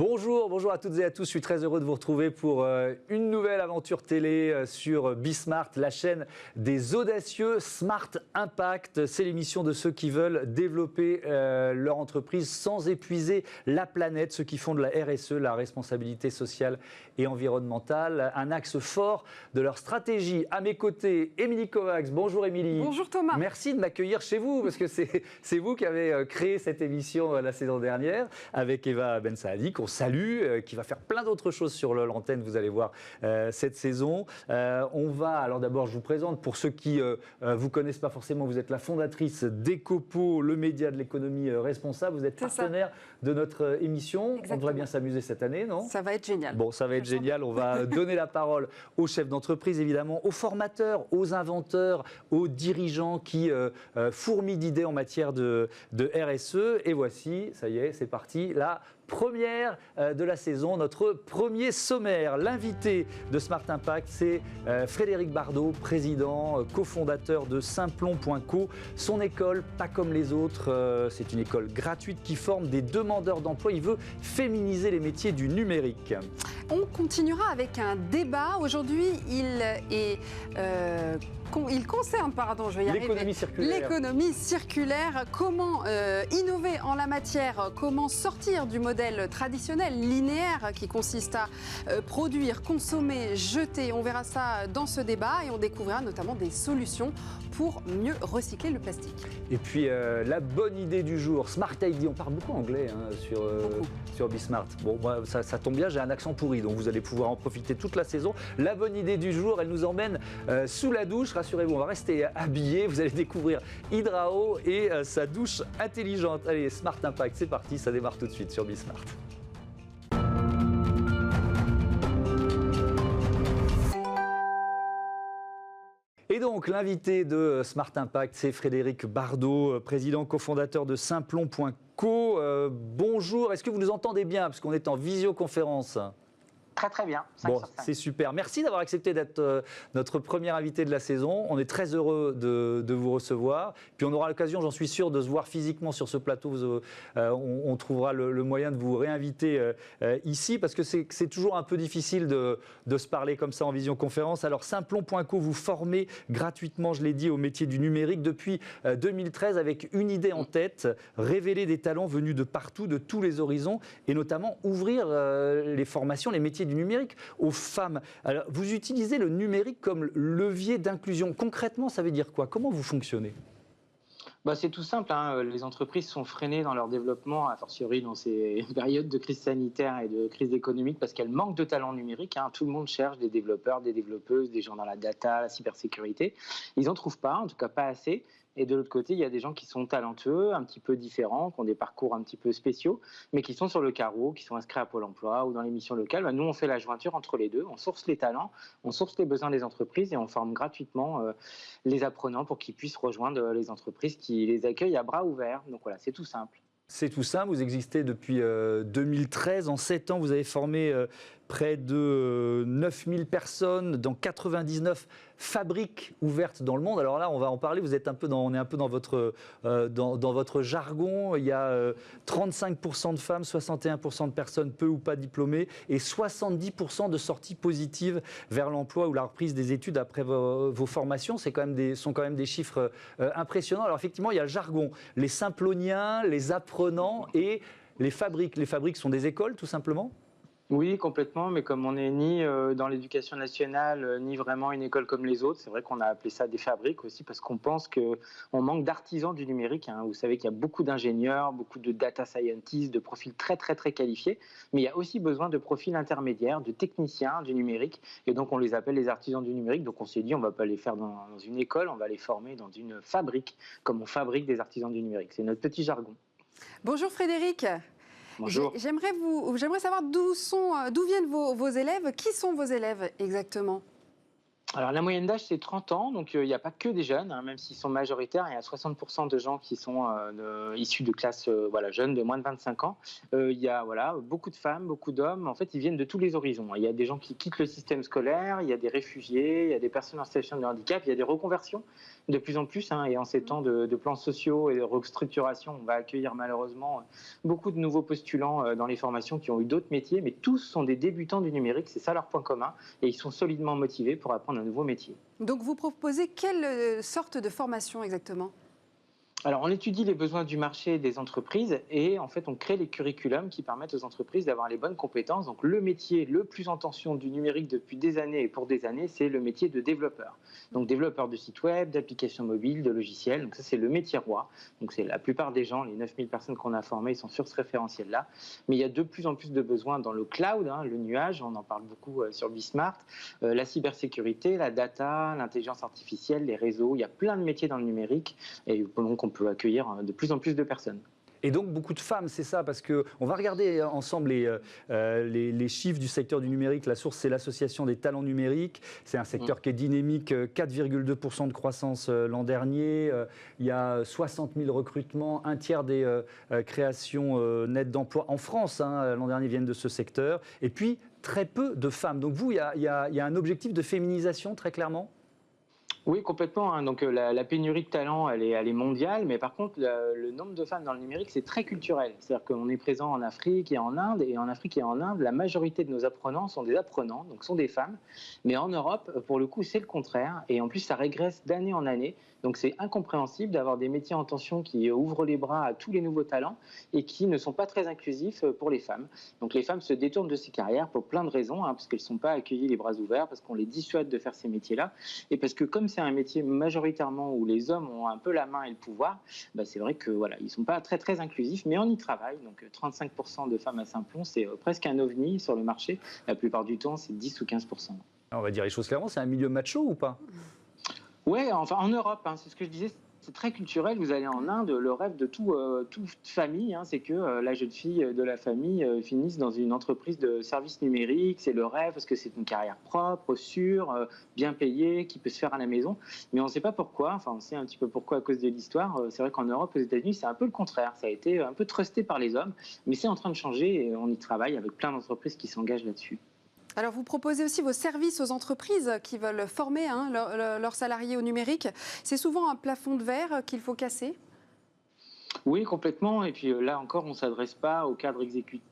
Bonjour, bonjour à toutes et à tous. Je suis très heureux de vous retrouver pour une nouvelle aventure télé sur Bismart, la chaîne des audacieux. Smart Impact, c'est l'émission de ceux qui veulent développer leur entreprise sans épuiser la planète, ceux qui font de la RSE, la responsabilité sociale et environnementale, un axe fort de leur stratégie. À mes côtés, Émilie Kovacs. Bonjour Émilie. Bonjour Thomas. Merci de m'accueillir chez vous, parce que c'est vous qui avez créé cette émission la saison dernière avec Eva Ben Saadi, qu'on salue, qui va faire plein d'autres choses sur l'antenne, vous allez voir, cette saison. On va, alors d'abord je vous présente, pour ceux qui ne vous connaissent pas forcément, vous êtes la fondatrice d'Ecopo, le média de l'économie responsable, vous êtes partenaire de notre émission. Exactement. On devrait bien s'amuser cette année, non? Ça va être génial. Bon, ça va être génial, on va donner la parole aux chefs d'entreprise évidemment, aux formateurs, aux inventeurs, aux dirigeants qui fourmillent d'idées en matière de RSE. Et voici, ça y est, c'est parti, la première de la saison, notre premier sommaire. L'invité de Smart Impact, c'est Frédéric Bardot, président, cofondateur de Simplon.co. Son école, pas comme les autres, c'est une école gratuite qui forme des demandeurs d'emploi. Il veut féminiser les métiers du numérique. On continuera avec un débat. Aujourd'hui, il concerne, je vais y arriver, l'économie circulaire. L'économie circulaire, comment innover en la matière, comment sortir du modèle traditionnel, linéaire, qui consiste à produire, consommer, jeter. On verra ça dans ce débat et on découvrira notamment des solutions pour mieux recycler le plastique. Et puis la bonne idée du jour, Smart ID, on parle beaucoup anglais sur Bismart. Bon, moi, ça tombe bien, j'ai un accent pourri, donc vous allez pouvoir en profiter toute la saison. La bonne idée du jour, elle nous emmène sous la douche. Rassurez-vous, on va rester habillés. Vous allez découvrir Hydrao et sa douche intelligente. Allez, Smart Impact, c'est parti, ça démarre tout de suite sur Bismart. Et donc, l'invité de Smart Impact, c'est Frédéric Bardot, président cofondateur de Simplon.co. Bonjour, est-ce que vous nous entendez bien, parce qu'on est en visioconférence? Très très bien. Bon, c'est super. Merci d'avoir accepté d'être notre premier invité de la saison. On est très heureux de vous recevoir. Puis on aura l'occasion, j'en suis sûr, de se voir physiquement sur ce plateau. On trouvera le moyen de vous réinviter ici, parce que c'est toujours un peu difficile de se parler comme ça en visioconférence. Alors Simplon.co, vous formez gratuitement, je l'ai dit, au métier du numérique depuis 2013 avec une idée en tête, révéler des talents venus de partout, de tous les horizons, et notamment ouvrir les formations, les métiers du numérique aux femmes. Alors, vous utilisez le numérique comme levier d'inclusion. Concrètement, ça veut dire quoi? Comment vous fonctionnez? C'est tout simple, hein. Les entreprises sont freinées dans leur développement, a fortiori dans ces périodes de crise sanitaire et de crise économique, parce qu'elles manquent de talents numériques. Hein. Tout le monde cherche des développeurs, des développeuses, des gens dans la data, la cybersécurité. Ils n'en trouvent pas, en tout cas pas assez. Et de l'autre côté, il y a des gens qui sont talentueux, un petit peu différents, qui ont des parcours un petit peu spéciaux, mais qui sont sur le carreau, qui sont inscrits à Pôle emploi ou dans les missions locales. Nous, on fait la jointure entre les deux. On source les talents, on source les besoins des entreprises et on forme gratuitement les apprenants pour qu'ils puissent rejoindre les entreprises qui les accueillent à bras ouverts. Donc voilà, c'est tout simple. C'est tout simple, vous existez depuis 2013. En 7 ans, vous avez formé près de 9000 personnes dans 99 fabriques ouvertes dans le monde. Alors là, on va en parler, on est un peu dans votre jargon. Il y a 35% de femmes, 61% de personnes peu ou pas diplômées et 70% de sorties positives vers l'emploi ou la reprise des études après vos formations. Sont quand même des chiffres impressionnants. Alors effectivement, il y a le jargon, les simploniens, les apprenants et les fabriques. Les fabriques sont des écoles, tout simplement? Oui, complètement, mais comme on n'est ni dans l'éducation nationale, ni vraiment une école comme les autres, c'est vrai qu'on a appelé ça des fabriques aussi, parce qu'on pense qu'on manque d'artisans du numérique. Hein. Vous savez qu'il y a beaucoup d'ingénieurs, beaucoup de data scientists, de profils très très très qualifiés, mais il y a aussi besoin de profils intermédiaires, de techniciens du numérique, et donc on les appelle les artisans du numérique. Donc on s'est dit, on ne va pas les faire dans une école, on va les former dans une fabrique, comme on fabrique des artisans du numérique. C'est notre petit jargon. Bonjour Frédéric. Bonjour. J'aimerais savoir d'où viennent vos élèves. Qui sont vos élèves exactement? Alors, la moyenne d'âge, c'est 30 ans, donc il n'y a pas que des jeunes, hein, même s'ils sont majoritaires. Il y a 60% de gens qui sont issus de classes jeunes, de moins de 25 ans. Il y a beaucoup de femmes, beaucoup d'hommes. En fait, ils viennent de tous les horizons. Il y a des gens qui quittent le système scolaire, il y a des réfugiés, il y a des personnes en situation de handicap, il y a des reconversions de plus en plus. Et en ces temps de plans sociaux et de restructuration, on va accueillir malheureusement beaucoup de nouveaux postulants dans les formations qui ont eu d'autres métiers, mais tous sont des débutants du numérique, c'est ça leur point commun, et ils sont solidement motivés pour apprendre un nouveau métier. Donc vous proposez quelle sorte de formation exactement ? Alors, on étudie les besoins du marché et des entreprises et en fait, on crée les curriculums qui permettent aux entreprises d'avoir les bonnes compétences. Donc, le métier le plus en tension du numérique depuis des années et pour des années, c'est le métier de développeur. Donc, développeur de sites web, d'applications mobiles, de logiciels. Donc, ça, c'est le métier roi. Donc, c'est la plupart des gens, les 9000 personnes qu'on a formées, sont sur ce référentiel-là. Mais il y a de plus en plus de besoins dans le cloud, le nuage, on en parle beaucoup sur Bismart, la cybersécurité, la data, l'intelligence artificielle, les réseaux. Il y a plein de métiers dans le numérique et donc on peut accueillir de plus en plus de personnes. Et donc beaucoup de femmes, c'est ça, parce qu'on va regarder ensemble les chiffres du secteur du numérique. La source, c'est l'Association des talents numériques. C'est un secteur qui est dynamique, 4,2% de croissance l'an dernier. Il y a 60 000 recrutements, un tiers des créations nettes d'emplois en France, l'an dernier, viennent de ce secteur. Et puis, très peu de femmes. Donc vous, il y a un objectif de féminisation, très clairement ? Oui, complètement. Donc la pénurie de talent, elle est mondiale, mais par contre, le nombre de femmes dans le numérique, c'est très culturel. C'est-à-dire qu'on est présent en Afrique et en Inde, et en Afrique et en Inde, la majorité de nos apprenants sont des apprenants, donc sont des femmes. Mais en Europe, pour le coup, c'est le contraire, et en plus, ça régresse d'année en année. Donc c'est incompréhensible d'avoir des métiers en tension qui ouvrent les bras à tous les nouveaux talents et qui ne sont pas très inclusifs pour les femmes. Donc les femmes se détournent de ces carrières pour plein de raisons, parce qu'elles ne sont pas accueillies les bras ouverts, parce qu'on les dissuade de faire ces métiers-là, et parce que comme c'est un métier majoritairement où les hommes ont un peu la main et le pouvoir, c'est vrai que ils ne sont pas très très inclusifs, mais on y travaille. Donc 35% de femmes à Saint-Plon, c'est presque un ovni sur le marché. La plupart du temps, c'est 10 ou 15%. On va dire les choses clairement, c'est un milieu macho ou pas ? Ouais, enfin en Europe, c'est ce que je disais. C'est très culturel. Vous allez en Inde, le rêve de toute famille, c'est que la jeune fille de la famille finisse dans une entreprise de services numériques. C'est le rêve parce que c'est une carrière propre, sûre, bien payée, qui peut se faire à la maison. Mais on ne sait pas pourquoi. Enfin, on sait un petit peu pourquoi à cause de l'histoire. C'est vrai qu'en Europe, aux États-Unis, c'est un peu le contraire. Ça a été un peu trusté par les hommes, mais c'est en train de changer et on y travaille avec plein d'entreprises qui s'engagent là-dessus. Alors, vous proposez aussi vos services aux entreprises qui veulent former leurs salariés au numérique. C'est souvent un plafond de verre qu'il faut casser ? Oui, complètement. Et puis là encore, on ne s'adresse pas au cadre exécutif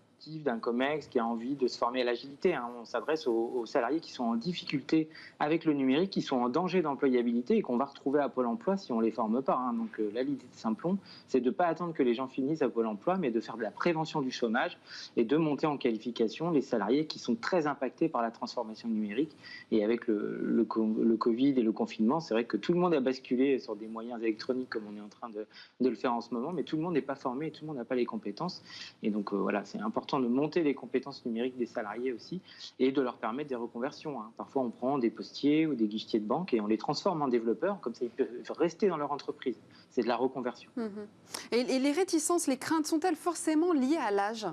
d'un COMEX qui a envie de se former à l'agilité. On s'adresse aux salariés qui sont en difficulté avec le numérique, qui sont en danger d'employabilité et qu'on va retrouver à Pôle emploi si on ne les forme pas. Donc là, l'idée de Saint-Plon, c'est de ne pas attendre que les gens finissent à Pôle emploi, mais de faire de la prévention du chômage et de monter en qualification les salariés qui sont très impactés par la transformation numérique. Et avec le Covid et le confinement, c'est vrai que tout le monde a basculé sur des moyens électroniques comme on est en train de le faire en ce moment, mais tout le monde n'est pas formé et tout le monde n'a pas les compétences. Et donc c'est important de monter les compétences numériques des salariés aussi et de leur permettre des reconversions. Parfois, on prend des postiers ou des guichetiers de banque et on les transforme en développeurs, comme ça ils peuvent rester dans leur entreprise. C'est de la reconversion. Et les réticences, les craintes sont-elles forcément liées à l'âge ?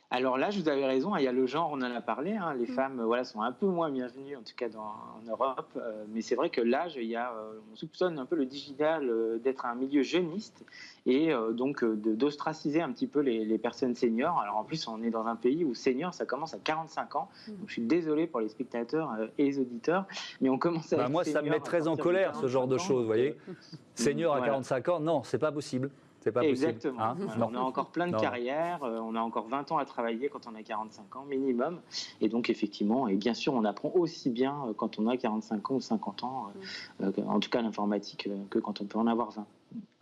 Alors là, vous avez raison, il y a le genre, on en a parlé, les femmes sont un peu moins bienvenues, en tout cas en Europe, mais c'est vrai que l'âge, on soupçonne un peu le digital d'être un milieu jeuniste et donc d'ostraciser un petit peu les personnes seniors. Alors en plus, on est dans un pays où senior, ça commence à 45 ans, donc je suis désolé pour les spectateurs et les auditeurs, mais on commence à... Moi, ça me met très en colère, ce genre de choses, vous voyez. Senior à 45 ans, non, c'est pas possible. Exactement. On a encore plein de carrières, on a encore 20 ans à travailler quand on a 45 ans minimum. Et donc effectivement, et bien sûr, on apprend aussi bien quand on a 45 ans ou 50 ans, en tout cas l'informatique, que quand on peut en avoir 20.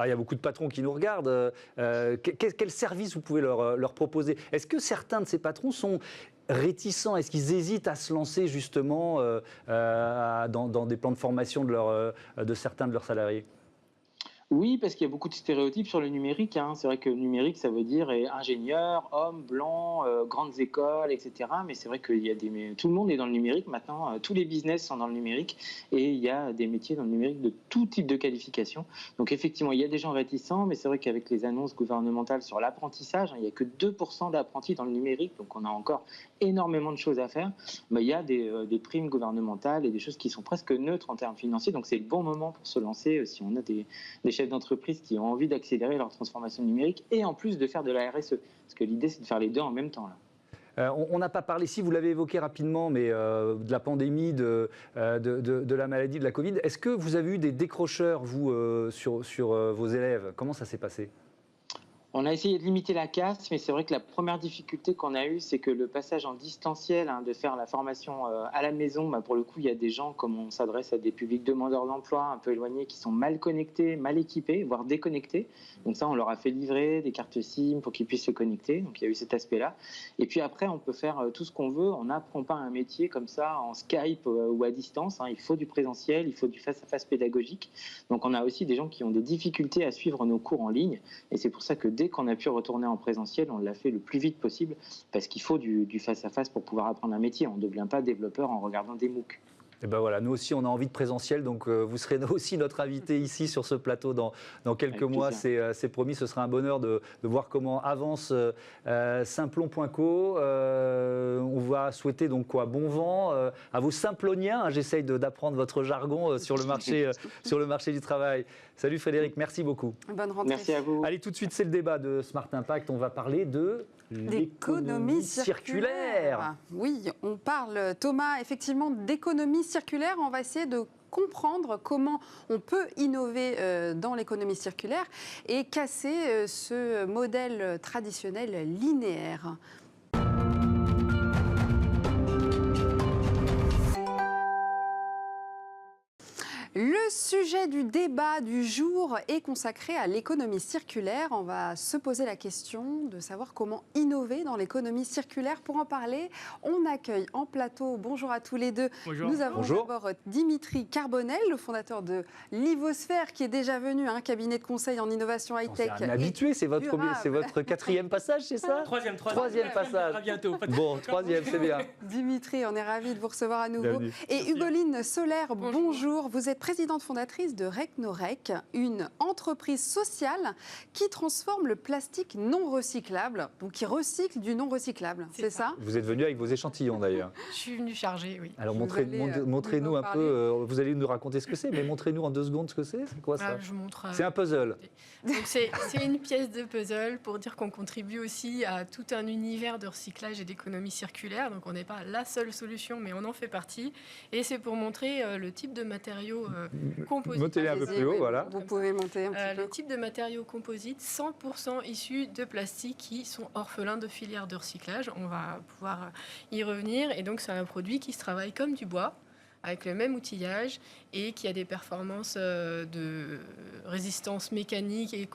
Il y a beaucoup de patrons qui nous regardent. Quel service vous pouvez leur proposer ? Est-ce que certains de ces patrons sont réticents ? Est-ce qu'ils hésitent à se lancer justement dans des plans de formation de certains de leurs salariés ? Oui, parce qu'il y a beaucoup de stéréotypes sur le numérique, hein. C'est vrai que le numérique, ça veut dire ingénieur, homme, blanc, grandes écoles, etc. Mais c'est vrai que tout le monde est dans le numérique maintenant. Tous les business sont dans le numérique et il y a des métiers dans le numérique de tout type de qualification. Donc effectivement, il y a des gens réticents, mais c'est vrai qu'avec les annonces gouvernementales sur l'apprentissage, hein, il n'y a que 2% d'apprentis dans le numérique, donc on a encore énormément de choses à faire. Mais il y a des primes gouvernementales et des choses qui sont presque neutres en termes financiers. Donc c'est le bon moment pour se lancer si on a des chefs d'entreprise qui ont envie d'accélérer leur transformation numérique et en plus de faire de la RSE. Parce que l'idée, c'est de faire les deux en même temps, là. On n'a pas parlé, si vous l'avez évoqué rapidement, mais de la pandémie, de la maladie, de la Covid. Est-ce que vous avez eu des décrocheurs, vous, sur vos élèves? Comment ça s'est passé? On a essayé de limiter la casse, mais c'est vrai que la première difficulté qu'on a eue, c'est que le passage en distanciel, de faire la formation à la maison, pour le coup, il y a des gens, comme on s'adresse à des publics demandeurs d'emploi un peu éloignés, qui sont mal connectés, mal équipés, voire déconnectés. Donc ça, on leur a fait livrer des cartes SIM pour qu'ils puissent se connecter. Donc il y a eu cet aspect-là. Et puis après, on peut faire tout ce qu'on veut. On n'apprend pas un métier comme ça en Skype ou à distance. Il faut du présentiel, il faut du face-à-face pédagogique. Donc on a aussi des gens qui ont des difficultés à suivre nos cours en ligne. Et c'est pour ça que dès qu'on a pu retourner en présentiel, on l'a fait le plus vite possible parce qu'il faut du face-à-face pour pouvoir apprendre un métier. On ne devient pas développeur en regardant des MOOC. Et ben voilà, nous aussi on a envie de présentiel, donc vous serez aussi notre invité ici sur ce plateau dans quelques mois, c'est promis, ce sera un bonheur de voir comment avance Simplon.co. On va souhaiter donc bon vent à vos Simploniens, hein, j'essaye d'apprendre votre jargon sur le marché du travail. Salut Frédéric, merci beaucoup. Bonne rentrée. Merci à vous. Allez, tout de suite, c'est le débat de Smart Impact, on va parler de l'économie circulaire. Oui, on parle, Thomas, effectivement d'économie circulaire. On va essayer de comprendre comment on peut innover dans l'économie circulaire et casser ce modèle traditionnel linéaire. Le sujet du débat du jour est consacré à l'économie circulaire. On va se poser la question de savoir comment innover dans l'économie circulaire. Pour en parler, on accueille en plateau, bonjour à tous les deux. Bonjour. Nous avons d'abord Dimitri Carbonel, le fondateur de Livosphère, qui est déjà venu à un cabinet de conseil en innovation high-tech. C'est un habitué, c'est votre 4e passage, c'est ça? Troisième passage. À bientôt. Bon, 3e, c'est bien. Dimitri, on est ravis de vous recevoir à nouveau. Bienvenue. Et Hugoline Solaire, bonjour. Vous êtes présidente fondatrice de Recnorec, une entreprise sociale qui transforme le plastique non recyclable, donc qui recycle du non recyclable, c'est ça? Vous êtes venu avec vos échantillons d'ailleurs. Je suis venue charger, oui. Alors montrez-nous un peu, vous allez nous raconter ce que c'est, mais montrez-nous en 2 secondes ce que c'est. C'est quoi ça? Je montre. C'est un puzzle. Donc c'est une pièce de puzzle pour dire qu'on contribue aussi à tout un univers de recyclage et d'économie circulaire. Donc on n'est pas la seule solution, mais on en fait partie. Et c'est pour montrer le type de matériaux composites. Montez-les un peu plus haut, voilà. Vous pouvez monter un petit peu. Le type de matériaux composites 100% issus de plastique qui sont orphelins de filières de recyclage. On va pouvoir y revenir. Et donc c'est un produit qui se travaille comme du bois, avec le même outillage et qui a des performances de résistance mécanique et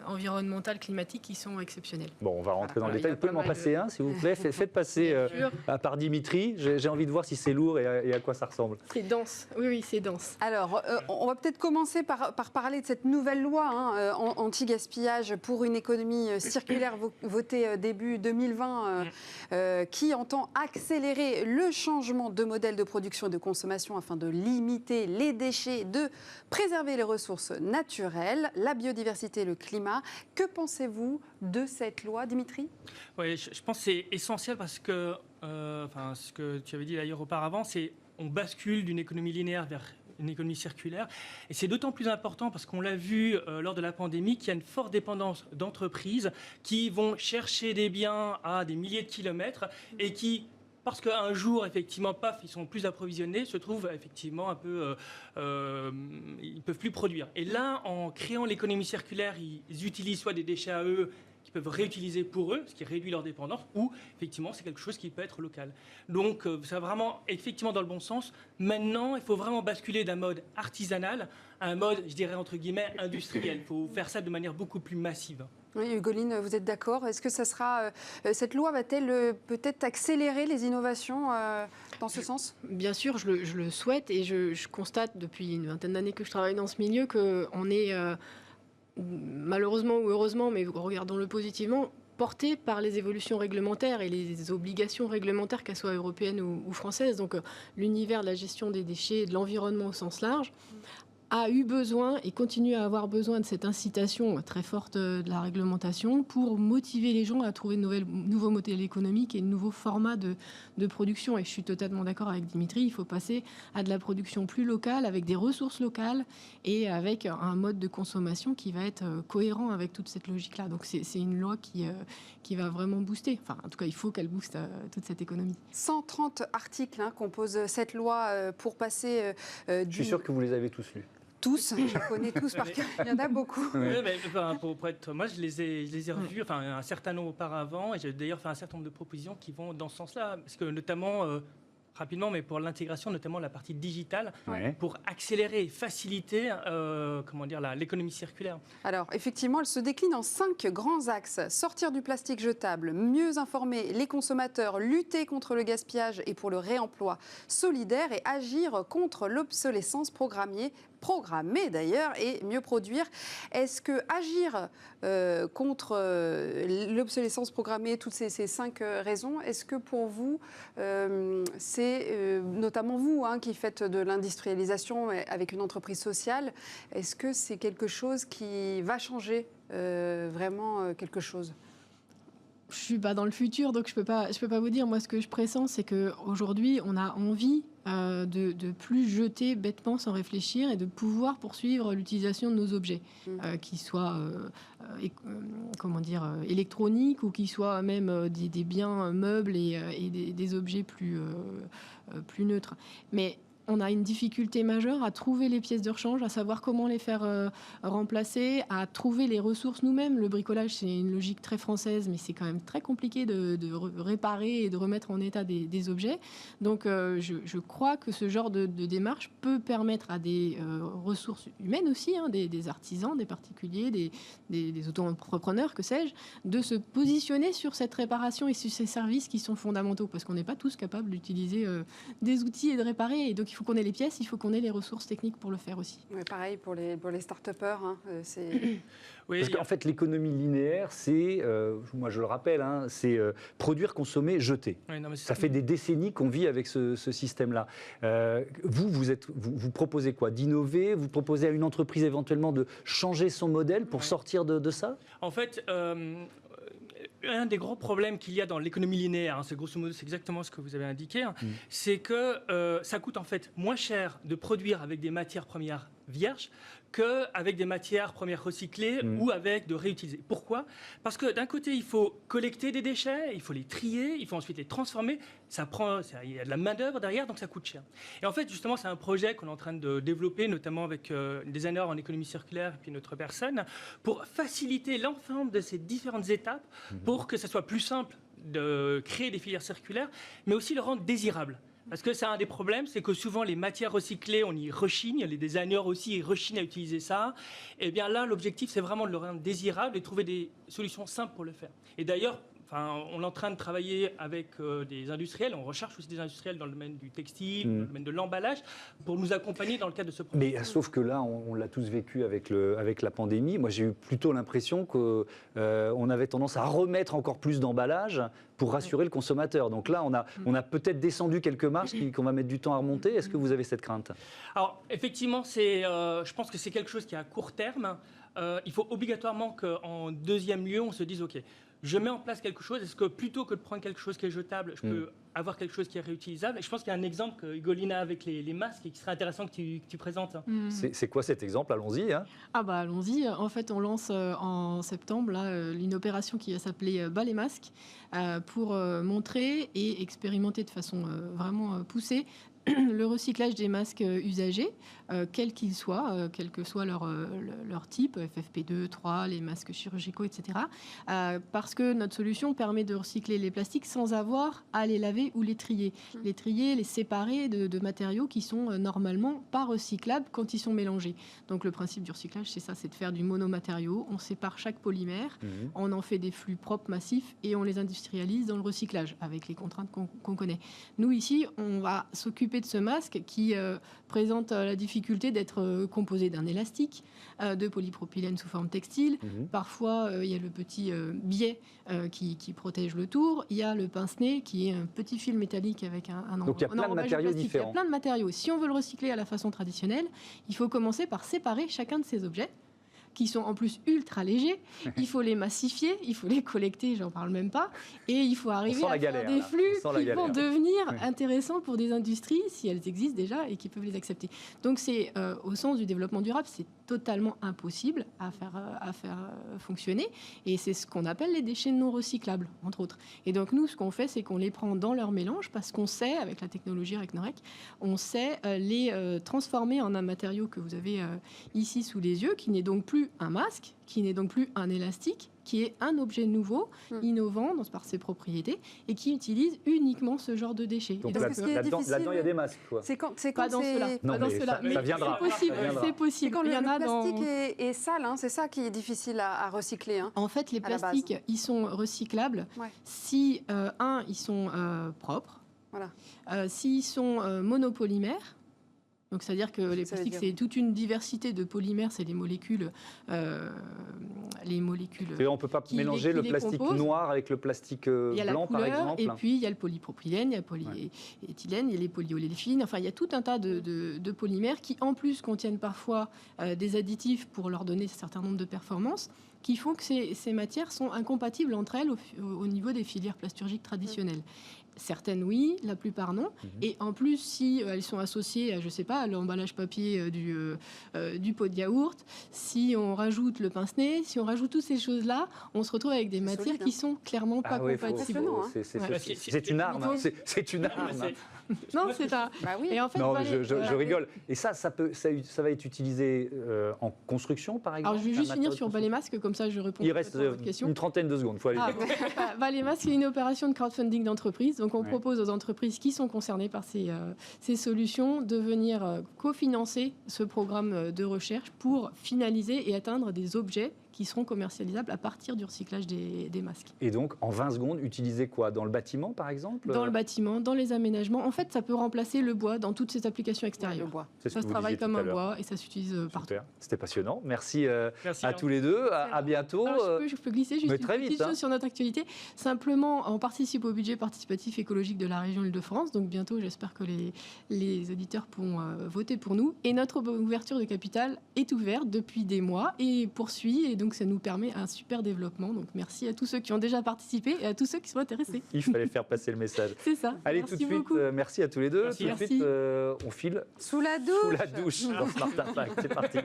environnementale, climatique qui sont exceptionnelles. Bon, on va rentrer dans le détail. Vous pouvez m'en passer un, s'il vous plaît. Faites passer à part Dimitri. J'ai envie de voir si c'est lourd et à quoi ça ressemble. C'est dense. Oui, c'est dense. Alors, on va peut-être commencer par parler de cette nouvelle loi anti-gaspillage pour une économie circulaire votée début 2020 qui entend accélérer le changement de modèle de production et de consommation afin de limiter les déchets, de préserver les ressources naturelles, la biodiversité et le climat. Que pensez-vous de cette loi, Dimitri? Oui, je pense que c'est essentiel parce que, ce que tu avais dit d'ailleurs auparavant, c'est on bascule d'une économie linéaire vers une économie circulaire. Et c'est d'autant plus important parce qu'on l'a vu lors de la pandémie qu'il y a une forte dépendance d'entreprises qui vont chercher des biens à des milliers de kilomètres et qui, parce qu'un jour, effectivement, paf, ils sont plus approvisionnés, se trouvent effectivement un peu... ils ne peuvent plus produire. Et là, en créant l'économie circulaire, ils utilisent soit des déchets à eux qu'ils peuvent réutiliser pour eux, ce qui réduit leur dépendance, ou effectivement, c'est quelque chose qui peut être local. Donc, ça va vraiment, effectivement, dans le bon sens. Maintenant, il faut vraiment basculer d'un mode artisanal à un mode, je dirais, entre guillemets, industriel. Il faut faire ça de manière beaucoup plus massive. Oui, Hugoline, vous êtes d'accord? Est-ce que ça sera, cette loi va-t-elle peut-être accélérer les innovations dans ce sens? Bien sûr, je le souhaite et je constate depuis une vingtaine d'années que je travaille dans ce milieu qu'on est malheureusement ou heureusement, mais regardons-le positivement, porté par les évolutions réglementaires et les obligations réglementaires, qu'elles soient européennes ou françaises. Donc l'univers de la gestion des déchets et de l'environnement au sens large a eu besoin et continue à avoir besoin de cette incitation très forte de la réglementation pour motiver les gens à trouver de nouveaux modèles économiques et de nouveaux formats de production. Et je suis totalement d'accord avec Dimitri, il faut passer à de la production plus locale, avec des ressources locales et avec un mode de consommation qui va être cohérent avec toute cette logique-là. Donc c'est une loi qui va vraiment booster. Enfin, en tout cas, il faut qu'elle booste toute cette économie. 130 articles composent cette loi pour passer Je suis sûr que vous les avez tous lus. Tous, je connais tous par cœur, il y en a beaucoup. Oui, mais, pour être, moi, je les ai revus un certain nombre auparavant, et j'ai d'ailleurs fait un certain nombre de propositions qui vont dans ce sens-là, parce que notamment, rapidement, mais pour l'intégration, notamment la partie digitale, pour accélérer et faciliter l'économie circulaire. Alors, effectivement, elle se décline en 5 grands axes. Sortir du plastique jetable, mieux informer les consommateurs, lutter contre le gaspillage et pour le réemploi solidaire et agir contre l'obsolescence programmée d'ailleurs, et mieux produire. Est-ce que agir contre l'obsolescence programmée, toutes ces 5 raisons, est-ce que pour vous, c'est notamment vous qui faites de l'industrialisation avec une entreprise sociale, est-ce que c'est quelque chose qui va changer vraiment quelque chose ? Je suis pas dans le futur, donc je peux pas vous dire. Moi, ce que je pressens, c'est qu'aujourd'hui, on a envie de plus jeter bêtement sans réfléchir et de pouvoir poursuivre l'utilisation de nos objets, qu'ils soient électroniques ou qu'ils soient même des biens meubles et des objets plus neutres. Mais on a une difficulté majeure à trouver les pièces de rechange, à savoir comment les faire remplacer, à trouver les ressources nous-mêmes. Le bricolage, c'est une logique très française, mais c'est quand même très compliqué de réparer et de remettre en état des objets. Donc, je crois que ce genre de démarche peut permettre à des ressources humaines aussi, des artisans, des particuliers, des auto-entrepreneurs, que sais-je, de se positionner sur cette réparation et sur ces services qui sont fondamentaux, parce qu'on n'est pas tous capables d'utiliser des outils et de réparer. Et donc, il faut qu'on ait les pièces, il faut qu'on ait les ressources techniques pour le faire aussi. Oui, pareil pour les start-upers. Oui, parce qu'en fait, l'économie linéaire, c'est, moi je le rappelle, c'est produire, consommer, jeter. Oui, ça fait des décennies qu'on vit avec ce système-là. Vous proposez quoi ? D'innover ? Vous proposez à une entreprise éventuellement de changer son modèle pour sortir de ça ? En fait, un des gros problèmes qu'il y a dans l'économie linéaire, c'est grosso modo, c'est exactement ce que vous avez indiqué, c'est que ça coûte en fait moins cher de produire avec des matières premières vierges qu'avec des matières premières recyclées ou avec de réutiliser. Pourquoi ? Parce que d'un côté, il faut collecter des déchets, il faut les trier, il faut ensuite les transformer. Il y a de la main-d'œuvre derrière, donc ça coûte cher. Et en fait, justement, c'est un projet qu'on est en train de développer, notamment avec une designer en économie circulaire et puis une autre personne, pour faciliter l'ensemble de ces différentes étapes pour que ça soit plus simple de créer des filières circulaires, mais aussi le rendre désirable. Parce que c'est un des problèmes, c'est que souvent les matières recyclées, on y rechigne, les designers aussi ils rechignent à utiliser ça. Et bien là, l'objectif, c'est vraiment de le rendre désirable et de trouver des solutions simples pour le faire. Et d'ailleurs, on est en train de travailler avec des industriels, on recherche aussi des industriels dans le domaine du textile, dans le domaine de l'emballage, pour nous accompagner dans le cadre de ce projet. Mais sauf que là, on l'a tous vécu avec la pandémie. Moi, j'ai eu plutôt l'impression qu'on avait tendance à remettre encore plus d'emballage pour rassurer le consommateur. Donc là, on a peut-être descendu quelques marches qu'on va mettre du temps à remonter. Est-ce que vous avez cette crainte ? Alors, effectivement, je pense que c'est quelque chose qui est à court terme. Il faut obligatoirement qu'en deuxième lieu, on se dise, OK, je mets en place quelque chose, est-ce que plutôt que de prendre quelque chose qui est jetable, je peux avoir quelque chose qui est réutilisable ? Et je pense qu'il y a un exemple que Hugolina avec les masques qui serait intéressant que tu présentes. C'est quoi cet exemple ? Allons-y. Allons-y. En fait, on lance en septembre une opération qui va s'appeler Bas les masques pour montrer et expérimenter de façon vraiment poussée le recyclage des masques usagés, quels qu'ils soient, quel que soit leur type, FFP2, 3, les masques chirurgicaux, etc. Parce que notre solution permet de recycler les plastiques sans avoir à les laver ou les trier. Les trier, les séparer de matériaux qui sont normalement pas recyclables quand ils sont mélangés. Donc le principe du recyclage, c'est ça, c'est de faire du monomatériau. On sépare chaque polymère, on en fait des flux propres massifs et on les industrialise dans le recyclage avec les contraintes qu'on connaît. Nous, ici, on va s'occuper s'occuper de ce masque qui présente la difficulté d'être composé d'un élastique, de polypropylène sous forme textile. Parfois, il y a le petit biais qui protège le tour. Il y a le pince-nez qui est un petit fil métallique avec un Donc il y a plein de matériaux différents. Il y a plein de matériaux. Si on veut le recycler à la façon traditionnelle, il faut commencer par séparer chacun de ces objets, qui sont en plus ultra légers. Il faut les massifier, il faut les collecter, j'en parle même pas, et il faut arriver à faire des flux qui vont devenir intéressants pour des industries, si elles existent déjà, et qui peuvent les accepter. Donc c'est, au sens du développement durable, c'est totalement impossible à faire fonctionner, et c'est ce qu'on appelle les déchets non recyclables, entre autres. Et donc nous, ce qu'on fait, c'est qu'on les prend dans leur mélange, parce qu'on sait, avec la technologie Recnorec, on sait les transformer en un matériau que vous avez ici sous les yeux, qui n'est donc plus un masque, qui n'est donc plus un élastique, qui est un objet nouveau, innovant par ses propriétés, et qui utilise uniquement ce genre de déchets. Donc là-dedans, il y a des masques, quoi. C'est quand pas dans cela. Non, mais ça viendra. C'est possible. Quand le plastique est sale, c'est ça qui est difficile à recycler. En fait, les plastiques, ils sont recyclables si, ils sont propres, s'ils sont monopolymères. Donc, c'est-à-dire que les plastiques, c'est toute une diversité de polymères, c'est les molécules. On ne peut pas mélanger le plastique noir avec le plastique blanc, par exemple. Et puis, il y a le polypropylène, il y a le polyéthylène, il y a les polyoléfines. Enfin, il y a tout un tas de polymères qui, en plus, contiennent parfois des additifs pour leur donner un certain nombre de performances, qui font que ces matières sont incompatibles entre elles au niveau des filières plasturgiques traditionnelles. Certaines, oui, la plupart, non. Et en plus, si elles sont associées à, je ne sais pas, l'emballage papier du pot de yaourt, si on rajoute le pince-nez, si on rajoute toutes ces choses-là, on se retrouve avec des matières qui sont clairement pas compatibles. C'est une arme. C'est une arme. Non, c'est un... Et en fait, non, je rigole. Et ça va être utilisé en construction, par exemple. Alors, je vais juste finir sur Balai Masque, comme ça je réponds à votre question. Il reste une trentaine de secondes, il faut aller vite. Balai Masque, c'est une opération de crowdfunding d'entreprise. Donc, on propose aux entreprises qui sont concernées par ces solutions de venir cofinancer ce programme de recherche pour finaliser et atteindre des objets qui seront commercialisables à partir du recyclage des masques. Et donc, en 20 secondes, utiliser quoi? Dans le bâtiment, par exemple? Dans le bâtiment, dans les aménagements. En fait, ça peut remplacer le bois dans toutes ces applications extérieures. Ça se travaille comme un bois et ça s'utilise partout. C'était passionnant. Merci à tous les deux. À bientôt. Alors, je peux glisser juste une petite chose sur notre actualité. Simplement, on participe au budget participatif écologique de la région Île-de-France. Donc, bientôt, j'espère que les auditeurs pourront voter pour nous. Et notre ouverture de capital est ouverte depuis des mois et poursuit. Et donc, ça nous permet un super développement. Donc, merci à tous ceux qui ont déjà participé et à tous ceux qui sont intéressés. Il fallait faire passer le message. C'est ça. Allez, merci tout de suite, beaucoup. Merci à tous les deux. Merci. Tout de suite, on file sous la douche dans Smart Impact. C'est parti.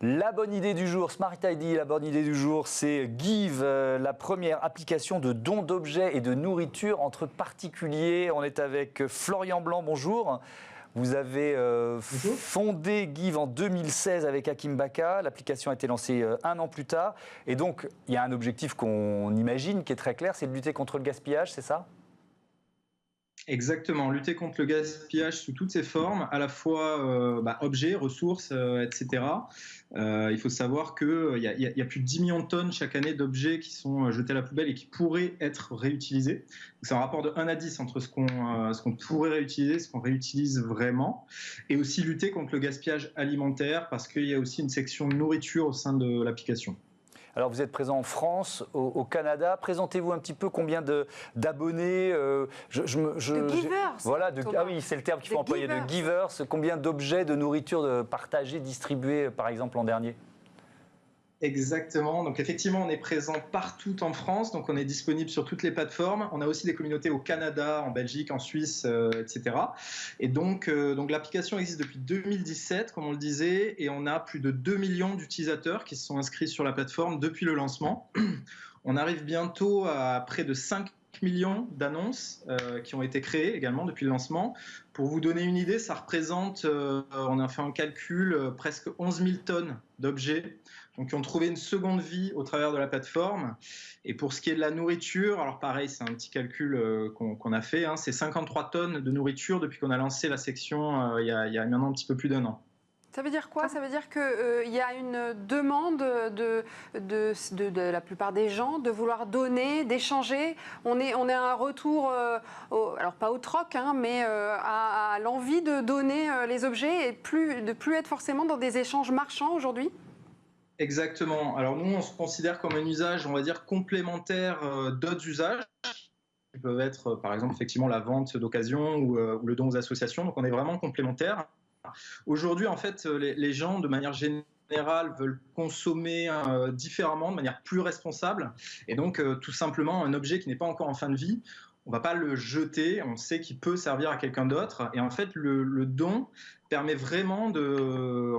La bonne idée du jour, Smart ID, la bonne idée du jour, c'est Give, la première application de don d'objets et de nourriture entre particuliers. On est avec Florian Blanc, bonjour. Vous avez fondé Give en 2016 avec Hakim Baka. L'application a été lancée un an plus tard. Et donc, il y a un objectif qu'on imagine qui est très clair, c'est de lutter contre le gaspillage, c'est ça ? Exactement, lutter contre le gaspillage sous toutes ses formes, à la fois objets, ressources, etc. Il faut savoir qu'il y a plus de 10 millions de tonnes chaque année d'objets qui sont jetés à la poubelle et qui pourraient être réutilisés. C'est un rapport de 1 à 10 entre ce qu'on pourrait réutiliser et ce qu'on réutilise vraiment. Et aussi lutter contre le gaspillage alimentaire parce qu'il y a aussi une section nourriture au sein de l'application. Alors, vous êtes présent en France, au Canada. Présentez-vous un petit peu combien d'abonnés. De givers. Voilà, ah oui, c'est le terme qu'il faut employer, de givers. Combien d'objets de nourriture partagés, distribués, par exemple, l'an dernier? Exactement. Donc effectivement, on est présent partout en France. Donc on est disponible sur toutes les plateformes. On a aussi des communautés au Canada, en Belgique, en Suisse, etc. Et donc l'application existe depuis 2017, comme on le disait, et on a plus de 2 millions d'utilisateurs qui se sont inscrits sur la plateforme depuis le lancement. On arrive bientôt à près de 5 millions d'annonces qui ont été créées également depuis le lancement. Pour vous donner une idée, ça représente, on a fait un calcul, presque 11 000 tonnes d'objets qui ont trouvé une seconde vie au travers de la plateforme. Et pour ce qui est de la nourriture, alors pareil, c'est un petit calcul qu'on a fait, c'est 53 tonnes de nourriture depuis qu'on a lancé la section il y a maintenant un petit peu plus d'1 an. Ça veut dire quoi? Ça veut dire qu'il y a une demande de la plupart des gens de vouloir donner, d'échanger. On est à un retour, alors pas au troc, hein, mais à l'envie de donner les objets et de plus être forcément dans des échanges marchands aujourd'hui? Exactement. Alors nous, on se considère comme un usage, on va dire, complémentaire d'autres usages, qui peuvent être, par exemple, effectivement, la vente d'occasion ou le don aux associations. Donc on est vraiment complémentaires. Aujourd'hui, en fait, les gens, de manière générale, veulent consommer différemment, de manière plus responsable. Et donc, tout simplement, un objet qui n'est pas encore en fin de vie, on ne va pas le jeter, on sait qu'il peut servir à quelqu'un d'autre. Et en fait, le don permet vraiment de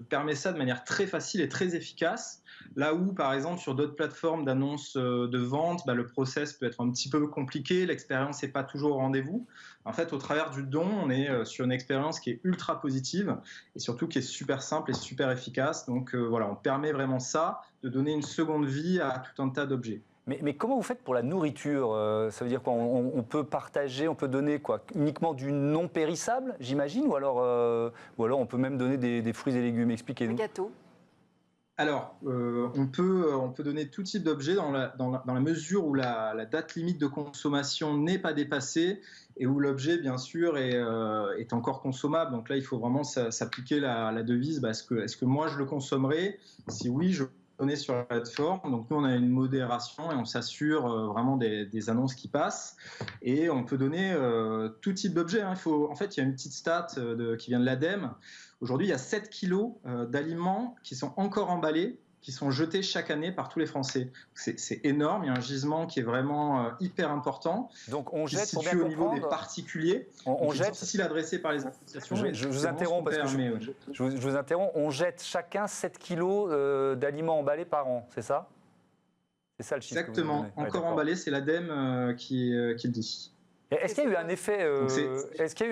permettre ça de manière très facile et très efficace. Là où, par exemple, sur d'autres plateformes d'annonces de vente, le process peut être un petit peu compliqué, l'expérience n'est pas toujours au rendez-vous. En fait, au travers du don, on est sur une expérience qui est ultra positive et surtout qui est super simple et super efficace. Donc voilà, on permet vraiment ça, de donner une seconde vie à tout un tas d'objets. Mais comment vous faites pour la nourriture? Ça veut dire quoi? On peut partager, on peut donner quoi? Uniquement du non périssable, j'imagine, ou alors on peut même donner des fruits et légumes? Expliquez-nous. Un gâteau. Alors, on peut donner tout type d'objets dans la mesure où la date limite de consommation n'est pas dépassée et où l'objet, bien sûr, est encore consommable. Donc là, il faut vraiment s'appliquer la devise. Est-ce que moi, je le consommerai? Si oui, je donner sur la plateforme. Donc nous, on a une modération et on s'assure vraiment des annonces qui passent. Et on peut donner tout type d'objet. Hein. En fait, il y a une petite stat qui vient de l'ADEME. Aujourd'hui, il y a 7 kilos d'aliments qui sont encore emballés, qui sont jetés chaque année par tous les Français. C'est énorme, il y a un gisement qui est vraiment hyper important. Donc on jette, qui se situe au niveau des particuliers. On jette. C'est difficile à adresser par les associations. Je vous interromps parce que je vous interromps. On jette chacun 7 kilos d'aliments emballés par an, c'est ça? C'est ça le chiffre. Exactement, que vous encore emballé, c'est l'ADEME qui le dit. Est-ce qu'il y a eu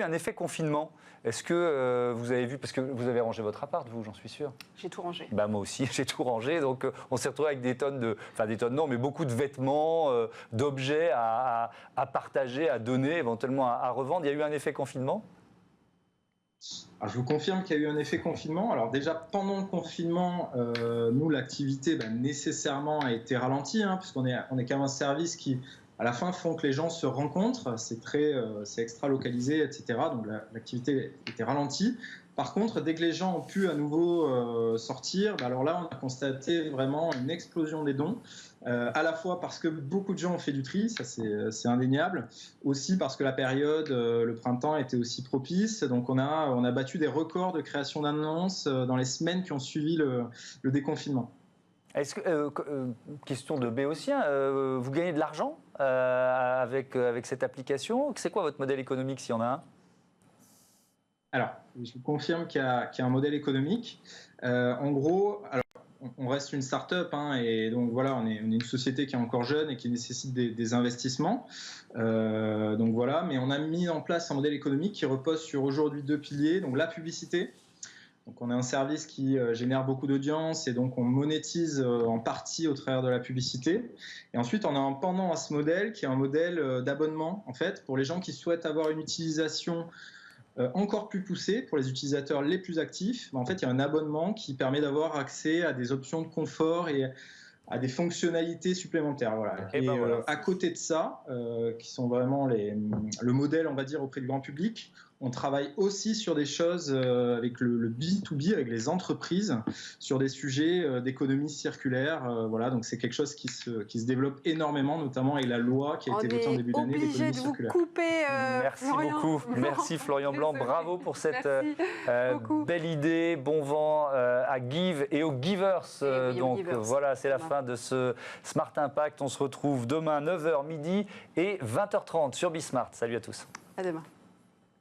un effet, confinement? Est-ce que vous avez vu, parce que vous avez rangé votre appart, vous, j'en suis sûr. J'ai tout rangé. Moi aussi, j'ai tout rangé. Donc on s'est retrouvé avec des tonnes non, mais beaucoup de vêtements, d'objets à partager, à donner, éventuellement à revendre. Il y a eu un effet confinement? Alors, je vous confirme qu'il y a eu un effet confinement. Alors déjà, pendant le confinement, nous, l'activité nécessairement a été ralentie, puisqu'on est quand même un service qui, à la fin, font que les gens se rencontrent. C'est extra localisé, etc. Donc l'activité était ralentie. Par contre, dès que les gens ont pu à nouveau sortir, alors là, on a constaté vraiment une explosion des dons. À la fois parce que beaucoup de gens ont fait du tri, ça c'est indéniable. Aussi parce que la période, le printemps, était aussi propice. Donc on a battu des records de création d'annonces dans les semaines qui ont suivi le déconfinement. Est-ce que, question de Béotien, vous gagnez de l'argent avec cette application? C'est quoi votre modèle économique s'il y en a un? Alors, je vous confirme qu'il y a un modèle économique. En gros, on reste une start-up et donc voilà, on est une société qui est encore jeune et qui nécessite des investissements. Donc voilà, mais on a mis en place un modèle économique qui repose sur aujourd'hui 2 piliers. Donc la publicité. Donc on a un service qui génère beaucoup d'audience et donc on monétise en partie au travers de la publicité. Et ensuite, on a un pendant à ce modèle qui est un modèle d'abonnement en fait pour les gens qui souhaitent avoir une utilisation encore plus poussée pour les utilisateurs les plus actifs. En fait, il y a un abonnement qui permet d'avoir accès à des options de confort et à des fonctionnalités supplémentaires. Voilà. Voilà. À côté de ça, qui sont vraiment le modèle, on va dire, auprès du grand public, on travaille aussi sur des choses avec le B2B, avec les entreprises, sur des sujets d'économie circulaire. Voilà, donc c'est quelque chose qui se développe énormement, notamment avec la loi qui a été votée en début d'année d'économie circulaire. On est obligé de vous couper, Merci Florian. beaucoup. Merci Florian Blanc. Bravo pour cette belle idée. Bon vent à Give et aux Givers. Donc voilà, c'est la fin de ce Smart Impact. On se retrouve demain 9h, midi et 20h30 sur Bismart. Salut à tous. À demain.